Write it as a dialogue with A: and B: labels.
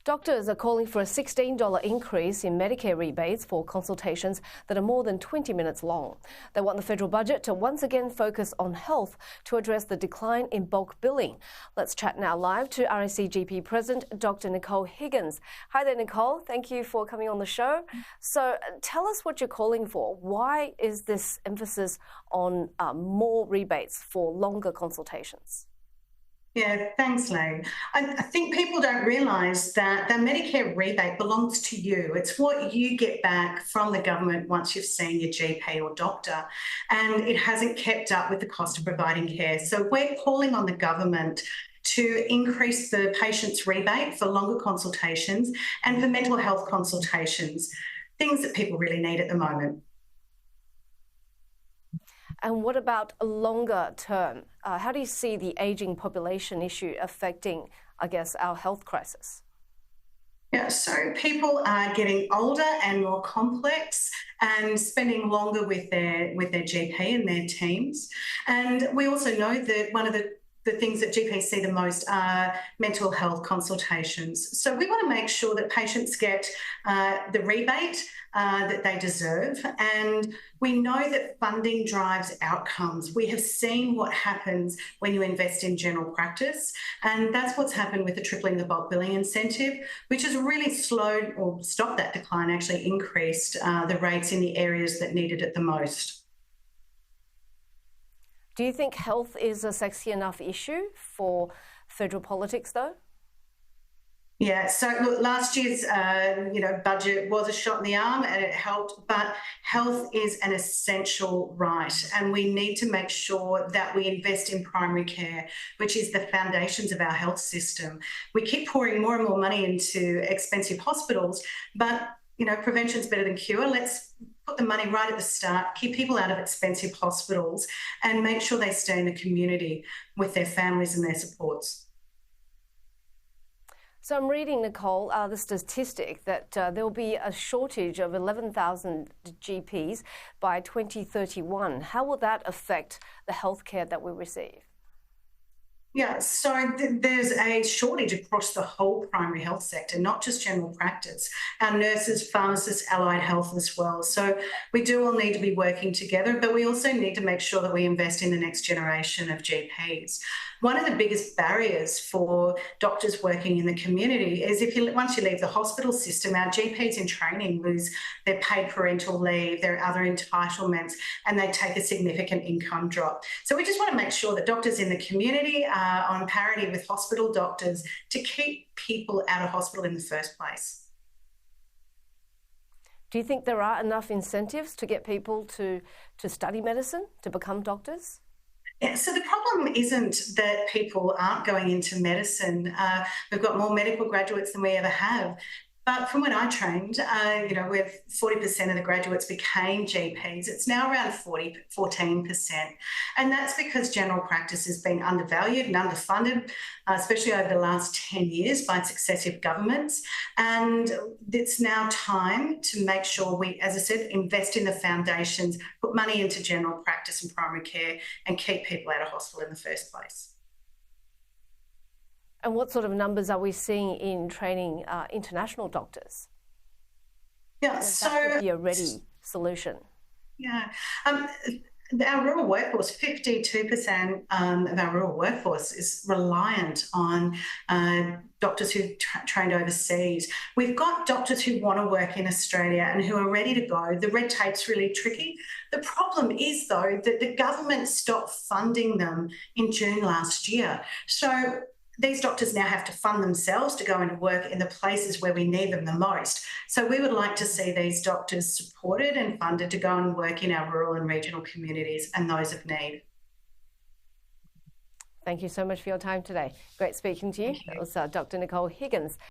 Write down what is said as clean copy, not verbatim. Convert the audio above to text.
A: Doctors are calling for a $16 increase in Medicare rebates for consultations that are more than 20 minutes long. They want the federal budget to once again focus on health to address the decline in bulk billing. Let's chat now live to RACGP President Dr. Nicole Higgins. Hi there, Nicole. Thank you for coming on the show. So tell us what you're calling for. Why is this emphasis on more rebates for longer consultations?
B: Yeah, thanks, Lane. I think people don't realise that the Medicare rebate belongs to you. It's what you get back from the government once you've seen your GP or doctor, and it hasn't kept up with the cost of providing care. So we're calling on the government to increase the patient's rebate for longer consultations and for mental health consultations, things that people really need at the moment.
A: And what about longer term? How do you see the ageing population issue affecting, I guess, our health crisis?
B: Yeah, so people are getting older and more complex and spending longer with their GP and their teams. And we also know that one of the things that GPs see the most are mental health consultations. So we want to make sure that patients get the rebate that they deserve. And we know that funding drives outcomes. We have seen what happens when you invest in general practice. And that's what's happened with the tripling the bulk billing incentive, which has really slowed or stopped that decline, actually increased the rates in the areas that needed it the most.
A: Do you think health is a sexy enough issue for federal politics, though?
B: Yeah, so look, last year's budget was a shot in the arm and it helped, but health is an essential right, and we need to make sure that we invest in primary care, which is the foundations of our health system. We keep pouring more and more money into expensive hospitals, but prevention's better than cure. Let's put the money right at the start, keep people out of expensive hospitals, and make sure they stay in the community with their families and their supports.
A: So I'm reading, Nicole, the statistic that there'll be a shortage of 11,000 GPs by 2031. How will that affect the healthcare that we receive?
B: Yeah, so there's a shortage across the whole primary health sector, not just general practice. Our nurses, pharmacists, allied health as well. So we do all need to be working together, but we also need to make sure that we invest in the next generation of GPs. One of the biggest barriers for doctors working in the community is once you leave the hospital system, our GPs in training lose their paid parental leave, their other entitlements, and they take a significant income drop. So we just want to make sure that doctors in the community are on parity with hospital doctors to keep people out of hospital in the first place.
A: Do you think there are enough incentives to get people to study medicine, to become doctors?
B: Yeah, so the problem isn't that people aren't going into medicine. We've got more medical graduates than we ever have. But from when I trained, where 40% of the graduates became GPs, it's now around 14%. And that's because general practice has been undervalued and underfunded, especially over the last 10 years by successive governments. And it's now time to make sure we, as I said, invest in the foundations, put money into general practice and primary care, and keep people out of hospital in the first place.
A: And what sort of numbers are we seeing in training international doctors?
B: Yeah,
A: that could be a ready solution.
B: Yeah. Our rural workforce, 52% of our rural workforce is reliant on doctors who trained overseas. We've got doctors who want to work in Australia and who are ready to go. The red tape's really tricky. The problem is, though, that the government stopped funding them in June last year. So these doctors now have to fund themselves to go and work in the places where we need them the most. So we would like to see these doctors supported and funded to go and work in our rural and regional communities and those of need.
A: Thank you so much for your time today. Great speaking to you. That was Dr. Nicole Higgins.